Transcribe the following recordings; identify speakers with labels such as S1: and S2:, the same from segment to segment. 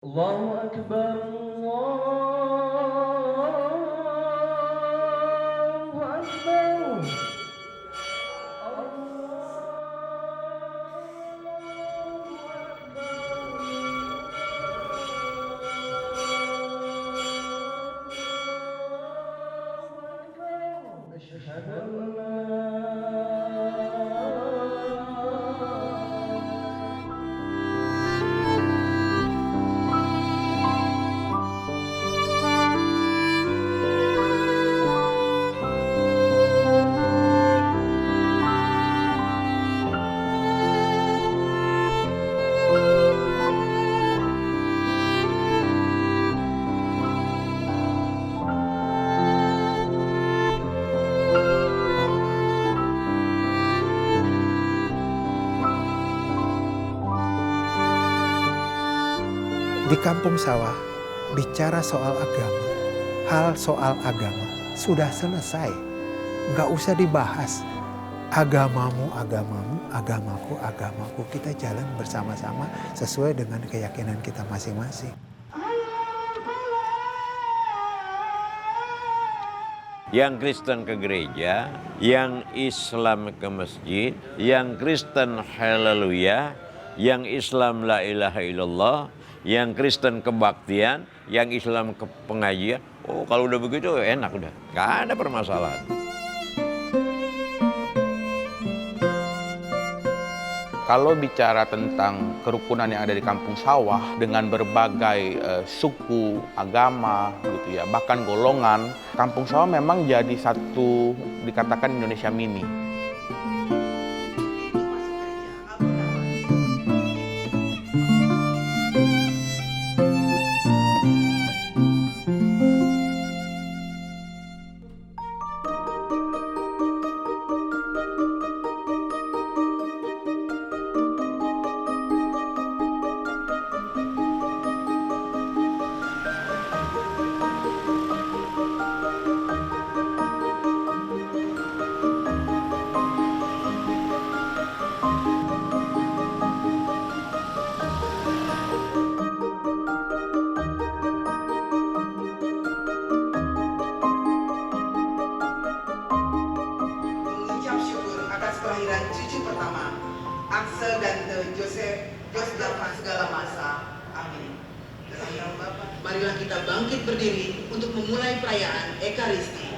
S1: Allahu Akbar, Allahu Akbar. Asyhadu an la
S2: Di kampung sawah, bicara soal agama, hal soal agama sudah selesai. Nggak usah dibahas. Agamamu, agamamu, agamaku, agamaku. Kita jalan bersama-sama sesuai dengan keyakinan kita masing-masing.
S3: Yang Kristen ke gereja, yang Islam ke masjid, yang Kristen haleluya, yang Islam la ilaha illallah, yang Kristen kebaktian, yang Islam ke pengajian. Oh, kalau udah begitu enak udah, nggak ada permasalahan.
S4: Kalau bicara tentang kerukunan yang ada di kampung sawah dengan berbagai suku, agama, gitu ya, bahkan golongan, kampung sawah memang jadi satu dikatakan Indonesia mini.
S5: Mengucap syukur atas kelahiran cucu pertama, Axel dan Joseph dalam segala masa. Amin. Marilah kita bangkit berdiri untuk memulai perayaan Ekaristi.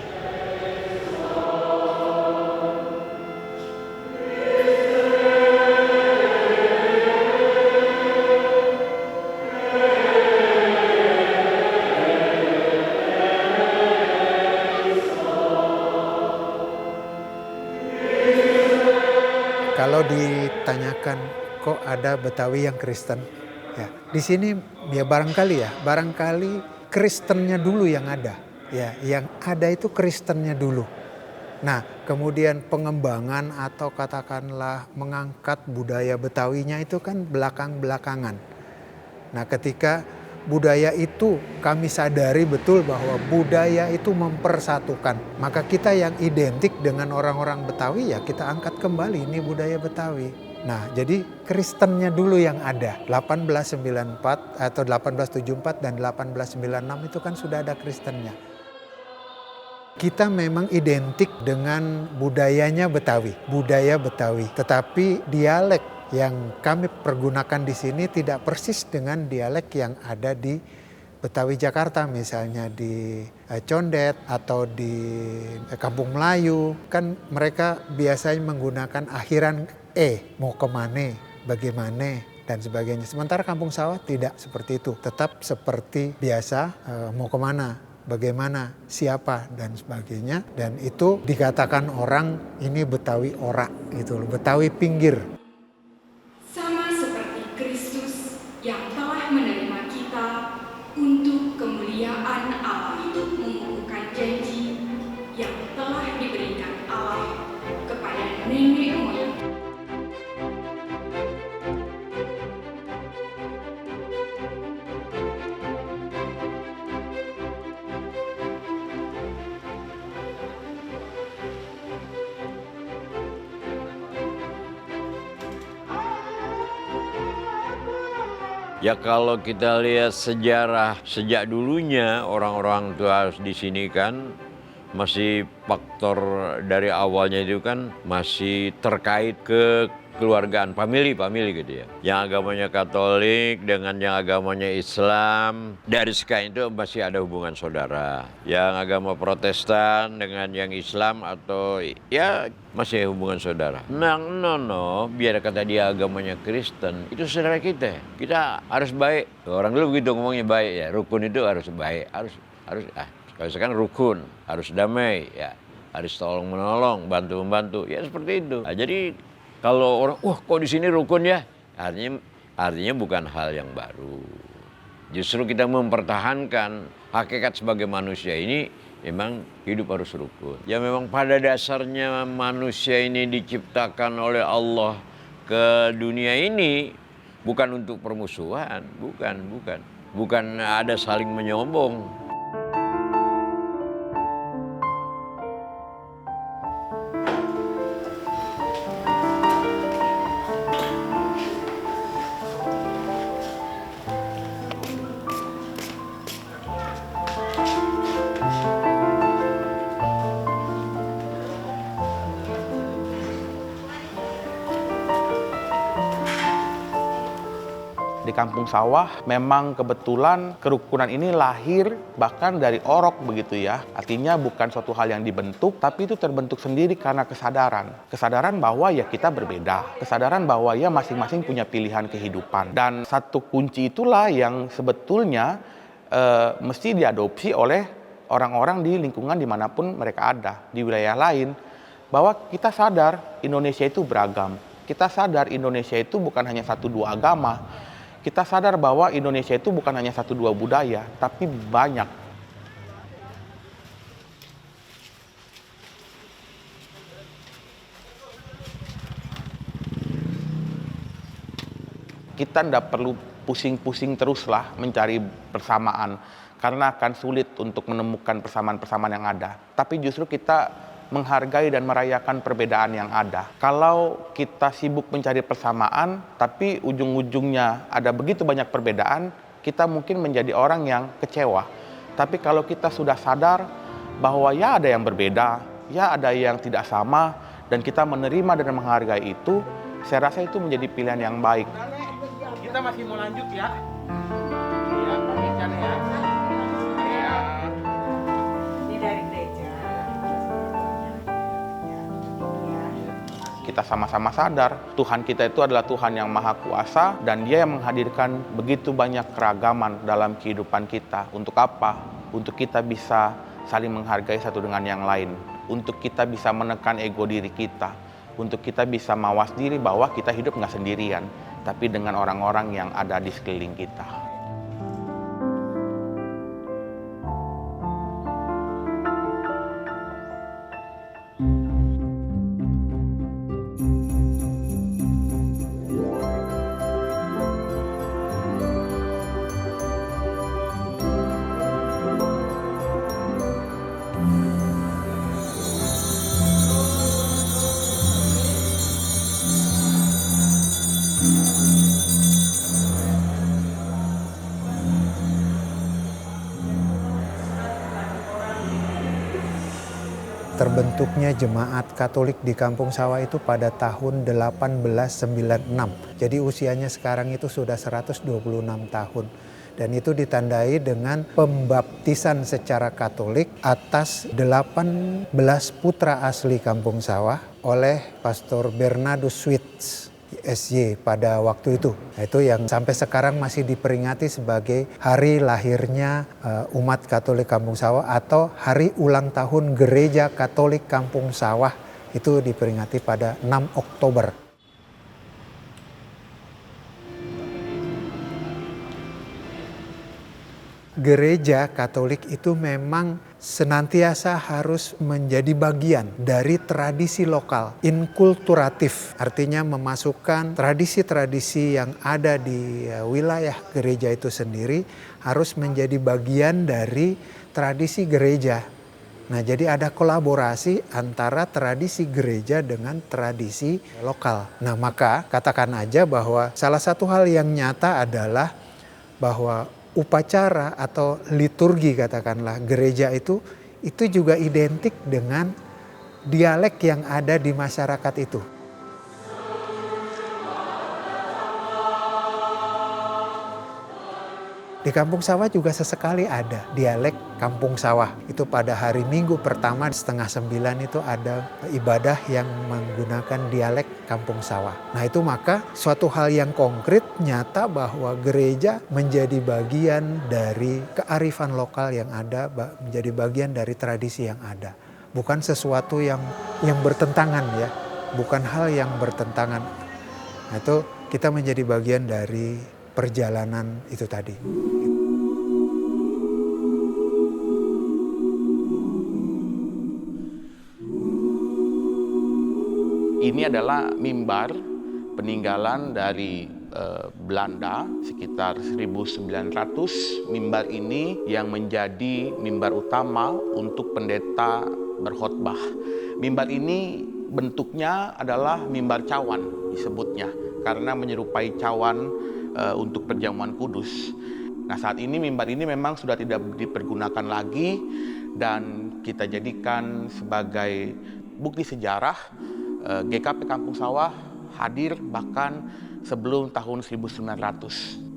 S2: Kalau ditanyakan kok ada Betawi yang Kristen, ya di sini ya barangkali Kristennya dulu yang ada, ya yang ada itu Kristennya dulu. Nah kemudian pengembangan atau katakanlah mengangkat budaya Betawinya itu kan belakang-belakangan. Nah ketika budaya itu kami sadari betul bahwa budaya itu mempersatukan. Maka kita yang identik dengan orang-orang Betawi ya kita angkat kembali ini budaya Betawi. Nah jadi Kristennya dulu yang ada. 1894 atau 1874 dan 1896 itu kan sudah ada Kristennya. Kita memang identik dengan budayanya Betawi, budaya Betawi. Tetapi dialek yang kami pergunakan di sini tidak persis dengan dialek yang ada di Betawi Jakarta, misalnya di Condet atau di Kampung Melayu. Kan mereka biasanya menggunakan akhiran mau kemana, bagaimana, dan sebagainya. Sementara Kampung Sawah tidak seperti itu, tetap seperti biasa, mau kemana, bagaimana, siapa, dan sebagainya. Dan itu dikatakan orang ini Betawi ora gitu loh, Betawi pinggir.
S6: Sama seperti Kristus yang telah menerima kita untuk kemuliaan Allah, mengukuhkan janji yang telah diberikan Allah kepada nenek moyang.
S3: Ya kalau kita lihat sejarah sejak dulunya orang-orang tua harus di sini kan masih faktor dari awalnya itu kan masih terkait ke keluargaan, family gitu ya. Yang agamanya Katolik dengan yang agamanya Islam, dari sekian itu masih ada hubungan saudara. Yang agama Protestan dengan yang Islam atau ya masih hubungan saudara. No, biar kata dia agamanya Kristen, itu saudara kita. Kita harus baik. Orang dulu begitu ngomongnya baik ya, rukun itu harus baik, harus kalau sekarang rukun, harus damai ya, harus tolong menolong, bantu membantu, ya seperti itu. Nah, jadi kalau orang, kok di sini rukun ya, artinya bukan hal yang baru. Justru kita mempertahankan hakikat sebagai manusia ini memang hidup harus rukun. Ya memang pada dasarnya manusia ini diciptakan oleh Allah ke dunia ini bukan untuk permusuhan, bukan ada saling menyombong.
S4: Di Kampung Sawah memang kebetulan kerukunan ini lahir bahkan dari orok begitu ya. Artinya bukan suatu hal yang dibentuk, tapi itu terbentuk sendiri karena kesadaran. Kesadaran bahwa ya kita berbeda. Kesadaran bahwa ya masing-masing punya pilihan kehidupan. Dan satu kunci itulah yang sebetulnya mesti diadopsi oleh orang-orang di lingkungan dimanapun mereka ada. Di wilayah lain. Bahwa kita sadar Indonesia itu beragam. Kita sadar Indonesia itu bukan hanya satu dua agama. Kita sadar bahwa Indonesia itu bukan hanya satu dua budaya, tapi banyak. Kita tidak perlu pusing-pusing teruslah mencari persamaan, karena akan sulit untuk menemukan persamaan-persamaan yang ada. Tapi justru kita menghargai dan merayakan perbedaan yang ada. Kalau kita sibuk mencari persamaan, tapi ujung-ujungnya ada begitu banyak perbedaan, kita mungkin menjadi orang yang kecewa. Tapi kalau kita sudah sadar bahwa ya ada yang berbeda, ya ada yang tidak sama, dan kita menerima dan menghargai itu, saya rasa itu menjadi pilihan yang baik. Kita masih mau lanjut ya. Iya, pamit ya. Ini dari gereja. Kita sama-sama sadar Tuhan kita itu adalah Tuhan yang Maha Kuasa dan Dia yang menghadirkan begitu banyak keragaman dalam kehidupan kita. Untuk apa? Untuk kita bisa saling menghargai satu dengan yang lain. Untuk kita bisa menekan ego diri kita. Untuk kita bisa mawas diri bahwa kita hidup nggak sendirian, tapi dengan orang-orang yang ada di sekeliling kita.
S2: Terbentuknya jemaat Katolik di Kampung Sawah itu pada tahun 1896. Jadi usianya sekarang itu sudah 126 tahun. Dan itu ditandai dengan pembaptisan secara Katolik atas 18 putra asli Kampung Sawah oleh Pastor Bernardus Swits SY pada waktu itu. Itu yang sampai sekarang masih diperingati sebagai hari lahirnya umat Katolik Kampung Sawah atau hari ulang tahun Gereja Katolik Kampung Sawah, itu diperingati pada 6 Oktober. Gereja Katolik itu memang senantiasa harus menjadi bagian dari tradisi lokal, inkulturatif, artinya memasukkan tradisi-tradisi yang ada di wilayah gereja itu sendiri harus menjadi bagian dari tradisi gereja. Nah, jadi ada kolaborasi antara tradisi gereja dengan tradisi lokal. Nah, maka katakan aja bahwa salah satu hal yang nyata adalah bahwa upacara atau liturgi katakanlah gereja itu juga identik dengan dialek yang ada di masyarakat itu. Di Kampung Sawah juga sesekali ada dialek Kampung Sawah. Itu pada hari Minggu pertama 8:30 itu ada ibadah yang menggunakan dialek Kampung Sawah. Nah itu maka suatu hal yang konkret nyata bahwa gereja menjadi bagian dari kearifan lokal yang ada, menjadi bagian dari tradisi yang ada. Bukan sesuatu yang bertentangan ya, bukan hal yang bertentangan. Nah itu kita menjadi bagian dari perjalanan itu tadi.
S4: Ini adalah mimbar peninggalan dari Belanda sekitar 1900. Mimbar ini yang menjadi mimbar utama untuk pendeta berkhotbah. Mimbar ini bentuknya adalah mimbar cawan disebutnya karena menyerupai cawan untuk perjamuan kudus. Nah saat ini mimbar ini memang sudah tidak dipergunakan lagi dan kita jadikan sebagai bukti sejarah GKP Kampung Sawah hadir bahkan sebelum tahun 1900.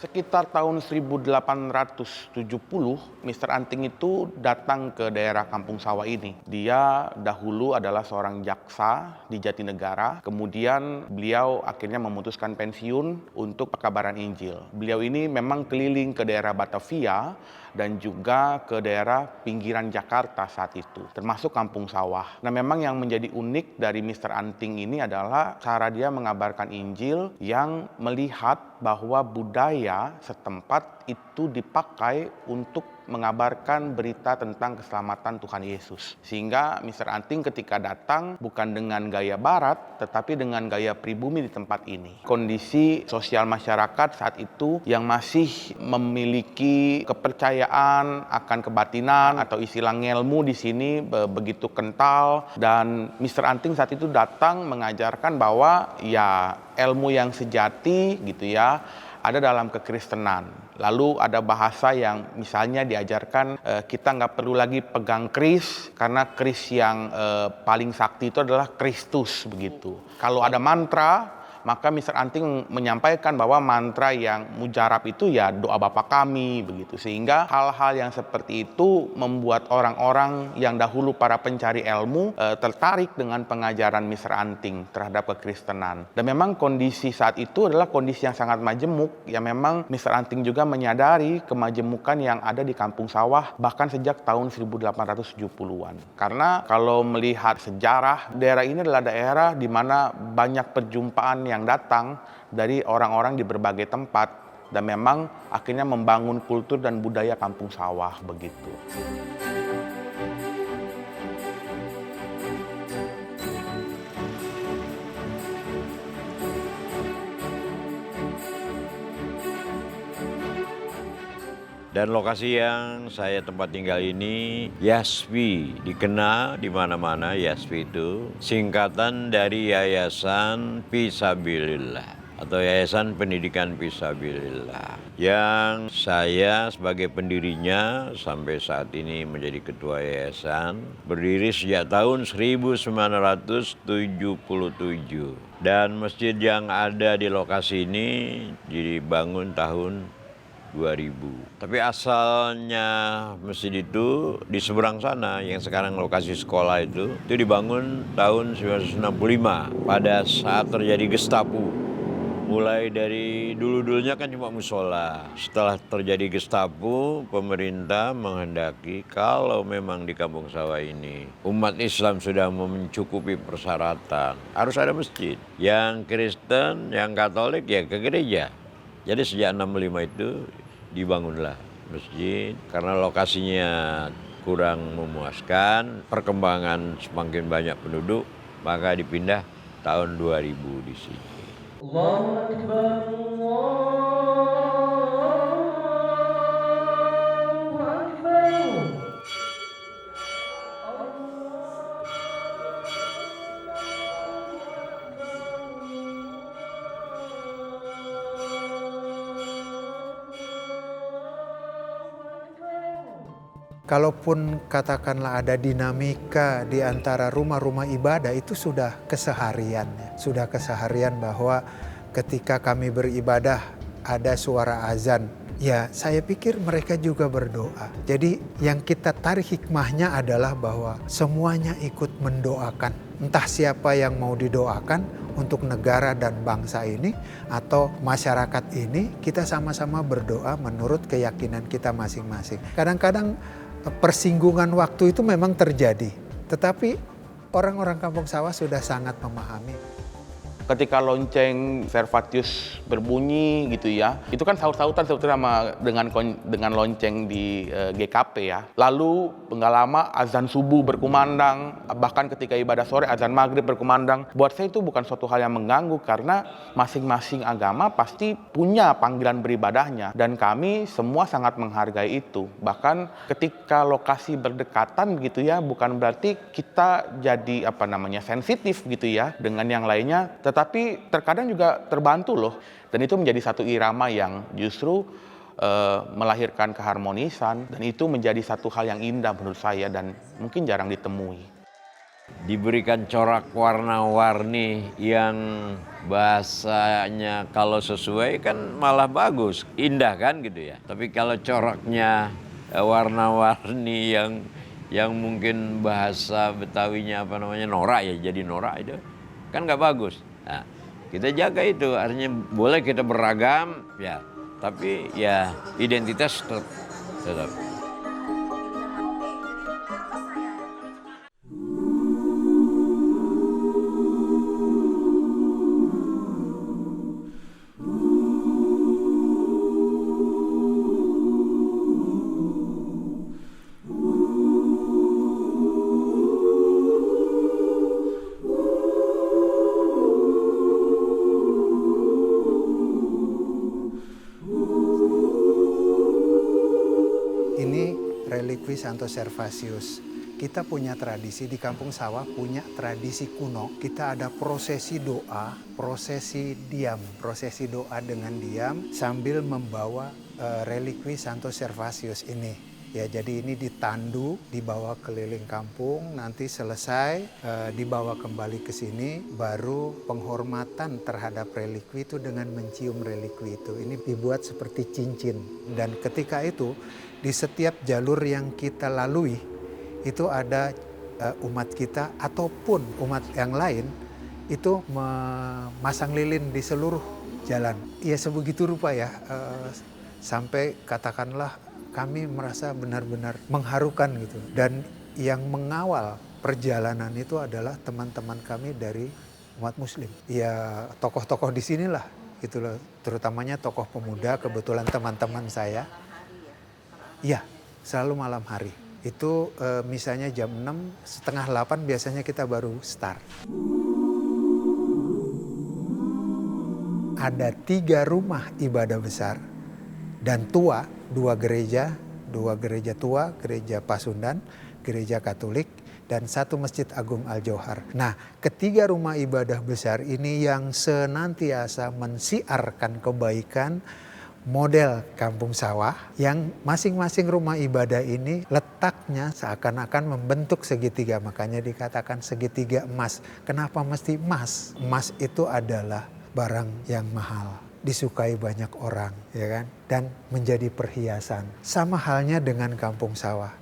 S4: Sekitar tahun 1870, Mr. Anting itu datang ke daerah Kampung Sawah ini. Dia dahulu adalah seorang jaksa di Jatinegara, kemudian beliau akhirnya memutuskan pensiun untuk pekabaran Injil. Beliau ini memang keliling ke daerah Batavia dan juga ke daerah pinggiran Jakarta saat itu, termasuk Kampung Sawah. Nah memang yang menjadi unik dari Mr. Anting ini adalah cara dia mengabarkan Injil yang melihat bahwa budaya setempat itu dipakai untuk mengabarkan berita tentang keselamatan Tuhan Yesus. Sehingga Mr. Anting ketika datang bukan dengan gaya barat, tetapi dengan gaya pribumi di tempat ini. Kondisi sosial masyarakat saat itu yang masih memiliki kepercayaan akan kebatinan atau istilah ngelmu di sini begitu kental. Dan Mr. Anting saat itu datang mengajarkan bahwa ya ilmu yang sejati gitu ya ada dalam kekristenan. Lalu ada bahasa yang misalnya diajarkan kita nggak perlu lagi pegang kris karena kris yang paling sakti itu adalah Kristus begitu. Kalau ada mantra, maka Mr. Anting menyampaikan bahwa mantra yang mujarab itu ya doa Bapa kami begitu. Sehingga hal-hal yang seperti itu membuat orang-orang yang dahulu para pencari ilmu tertarik dengan pengajaran Mr. Anting terhadap kekristenan. Dan memang kondisi saat itu adalah kondisi yang sangat majemuk. Ya memang Mr. Anting juga menyadari kemajemukan yang ada di Kampung Sawah bahkan sejak tahun 1870-an. Karena kalau melihat sejarah, daerah ini adalah daerah di mana banyak perjumpaan yang datang dari orang-orang di berbagai tempat dan memang akhirnya membangun kultur dan budaya Kampung Sawah begitu.
S3: Dan lokasi yang saya tempat tinggal ini, YASPI, dikenal di mana-mana. YASPI itu singkatan dari Yayasan Fisabilillah atau Yayasan Pendidikan Fisabilillah, yang saya sebagai pendirinya sampai saat ini menjadi ketua yayasan, berdiri sejak tahun 1977. Dan masjid yang ada di lokasi ini dibangun tahun 2000. Tapi asalnya masjid itu di seberang sana yang sekarang lokasi sekolah itu dibangun tahun 1965 pada saat terjadi Gestapo. Mulai dari dulu-dulunya kan cuma musola. Setelah terjadi Gestapo, pemerintah menghendaki kalau memang di Kampung Sawah ini umat Islam sudah mencukupi persyaratan, harus ada masjid. Yang Kristen, yang Katolik ya ke gereja. Jadi sejak 65 itu dibangunlah masjid karena lokasinya kurang memuaskan, perkembangan semakin banyak penduduk, maka dipindah tahun 2000 di sini.
S1: Allahu Akbar, Allahu Akbar.
S2: kalaupun katakanlah ada dinamika di antara rumah-rumah ibadah, itu sudah keseharian. Sudah keseharian bahwa ketika kami beribadah ada suara azan, ya saya pikir mereka juga berdoa. Jadi yang kita tarik hikmahnya adalah bahwa semuanya ikut mendoakan. Entah siapa yang mau didoakan untuk negara dan bangsa ini atau masyarakat ini, kita sama-sama berdoa menurut keyakinan kita masing-masing. Kadang-kadang persinggungan waktu itu memang terjadi, tetapi orang-orang Kampung Sawah sudah sangat memahami.
S4: Ketika lonceng Servatius berbunyi gitu ya, itu kan saut-sautan sebetulnya dengan lonceng di GKP ya. Lalu nggak lama azan subuh berkumandang, bahkan ketika ibadah sore azan maghrib berkumandang. Buat saya itu bukan suatu hal yang mengganggu karena masing-masing agama pasti punya panggilan beribadahnya dan kami semua sangat menghargai itu. Bahkan ketika lokasi berdekatan gitu ya, bukan berarti kita jadi sensitif gitu ya dengan yang lainnya. Tapi terkadang juga terbantu loh, dan itu menjadi satu irama yang justru melahirkan keharmonisan, dan itu menjadi satu hal yang indah menurut saya dan mungkin jarang ditemui.
S3: Diberikan corak warna-warni yang bahasanya kalau sesuai kan malah bagus, indah kan gitu ya. Tapi kalau coraknya warna-warni yang mungkin bahasa Betawinya norak ya, jadi norak itu kan nggak bagus. Nah, kita jaga itu, artinya boleh kita beragam ya, tapi ya identitas tetap.
S2: Relikwi Santo Servatius. Kita punya tradisi di Kampung Sawah, punya tradisi kuno. Kita ada prosesi doa, prosesi diam, prosesi doa dengan diam sambil membawa relikwi Santo Servatius ini. Ya, jadi ini ditandu, dibawa keliling kampung, nanti selesai dibawa kembali ke sini, baru penghormatan terhadap relikwi itu dengan mencium relikwi itu. Ini dibuat seperti cincin, dan ketika itu di setiap jalur yang kita lalui itu ada umat kita ataupun umat yang lain itu memasang lilin di seluruh jalan. Ya sebegitu rupa ya, sampai katakanlah kami merasa benar-benar mengharukan gitu. Dan yang mengawal perjalanan itu adalah teman-teman kami dari umat Muslim. Ya tokoh-tokoh di sinilah, itulah terutamanya tokoh pemuda, kebetulan teman-teman saya. Ya, selalu malam hari. Itu misalnya jam 6, setengah 8 biasanya kita baru start. Ada 3 rumah ibadah besar dan tua, 2 gereja tua, gereja Pasundan, gereja Katolik, dan 1 Masjid Agung Al-Johar. Nah, ketiga rumah ibadah besar ini yang senantiasa mensiarkan kebaikan model Kampung Sawah, yang masing-masing rumah ibadah ini letaknya seakan-akan membentuk segitiga, makanya dikatakan segitiga emas. Kenapa mesti emas? Emas itu adalah barang yang mahal, disukai banyak orang, ya kan? Dan menjadi perhiasan. Sama halnya dengan Kampung Sawah.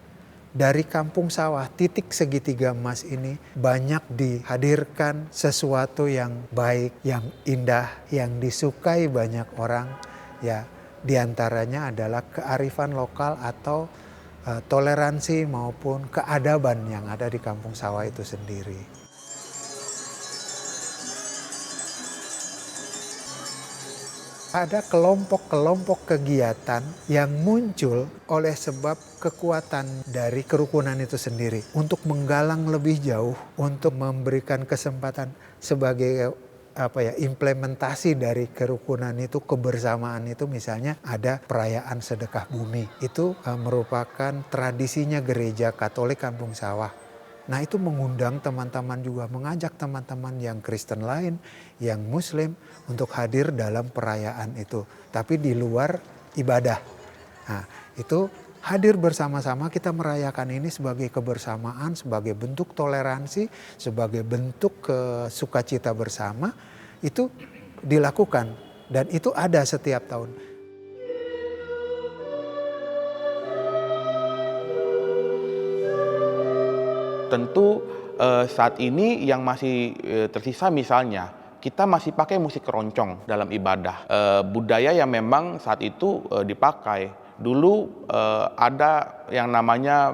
S2: Dari Kampung Sawah, titik segitiga emas ini banyak dihadirkan sesuatu yang baik, yang indah, yang disukai banyak orang. Ya, diantaranya adalah kearifan lokal atau toleransi maupun keadaban yang ada di Kampung Sawah itu sendiri. Ada kelompok-kelompok kegiatan yang muncul oleh sebab kekuatan dari kerukunan itu sendiri untuk menggalang lebih jauh, untuk memberikan kesempatan sebagai implementasi dari kerukunan itu, kebersamaan itu. Misalnya ada perayaan sedekah bumi, itu merupakan tradisinya gereja Katolik Kampung Sawah. Nah, itu mengundang teman-teman juga, mengajak teman-teman yang Kristen lain, yang Muslim untuk hadir dalam perayaan itu, tapi di luar ibadah. Nah, itu hadir bersama-sama kita merayakan ini sebagai kebersamaan, sebagai bentuk toleransi, sebagai bentuk sukacita bersama, itu dilakukan dan itu ada setiap tahun.
S4: Tentu saat ini yang masih tersisa misalnya, kita masih pakai musik keroncong dalam ibadah. Budaya yang memang saat itu dipakai. Dulu ada yang namanya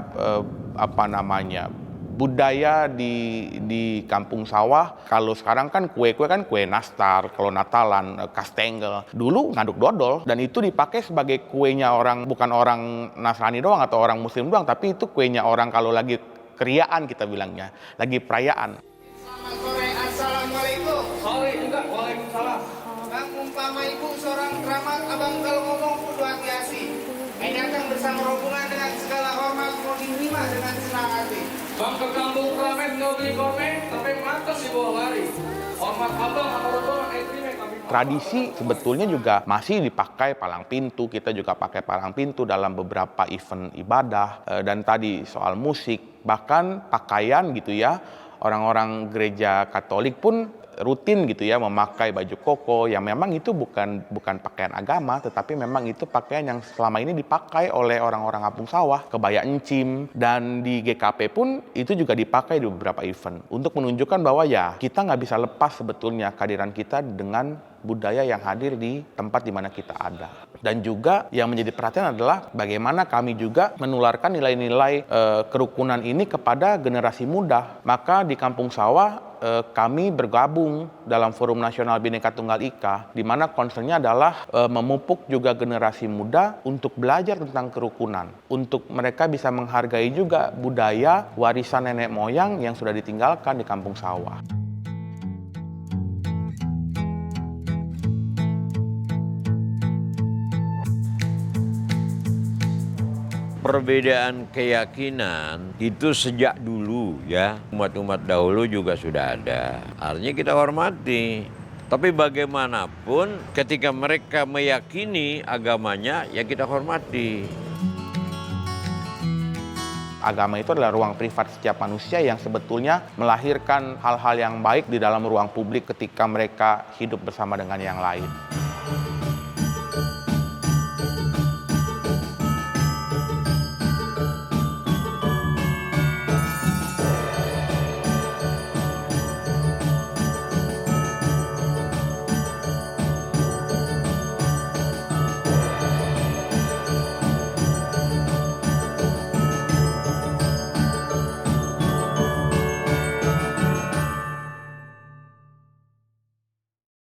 S4: budaya di kampung sawah. Kalau sekarang kan kue-kue kan kue nastar, kalau Natalan kastengel. Dulu ngaduk dodol dan itu dipakai sebagai kuenya orang, bukan orang Nasrani doang atau orang Muslim doang, tapi itu kuenya orang kalau lagi keriaan kita bilangnya, lagi perayaan.
S7: Selamat sore, assalamualaikum.
S1: Sore juga, waalaikumsalam.
S7: Bang, umpama ibu seorang keramat, abang kalau ngomong kudu hati-hati. Ini akan bersama hubungan dengan segala hormat mau diterima dengan senang hati.
S1: Bang ke kampung keramet nggak beli komen, tapi matos di bawah lari. Hormat abang, hormat terima kami.
S4: Tradisi sebetulnya juga masih dipakai palang pintu, kita juga pakai palang pintu dalam beberapa event ibadah, dan tadi soal musik, bahkan pakaian gitu ya, orang-orang gereja Katolik pun rutin gitu ya memakai baju koko yang memang itu bukan pakaian agama, tetapi memang itu pakaian yang selama ini dipakai oleh orang-orang kampung sawah, kebaya encim, dan di GKP pun itu juga dipakai di beberapa event untuk menunjukkan bahwa ya kita nggak bisa lepas sebetulnya kehadiran kita dengan budaya yang hadir di tempat di mana kita ada. Dan juga yang menjadi perhatian adalah bagaimana kami juga menularkan nilai-nilai kerukunan ini kepada generasi muda. Maka di Kampung Sawah kami bergabung dalam Forum Nasional Bhinneka Tunggal Ika, di mana concernnya adalah memupuk juga generasi muda untuk belajar tentang kerukunan, untuk mereka bisa menghargai juga budaya warisan nenek moyang yang sudah ditinggalkan di Kampung Sawah.
S3: Perbedaan keyakinan itu sejak dulu ya, umat-umat dahulu juga sudah ada. Artinya kita hormati. Tapi bagaimanapun ketika mereka meyakini agamanya, ya kita hormati.
S4: Agama itu adalah ruang privat setiap manusia yang sebetulnya melahirkan hal-hal yang baik di dalam ruang publik ketika mereka hidup bersama dengan yang lain.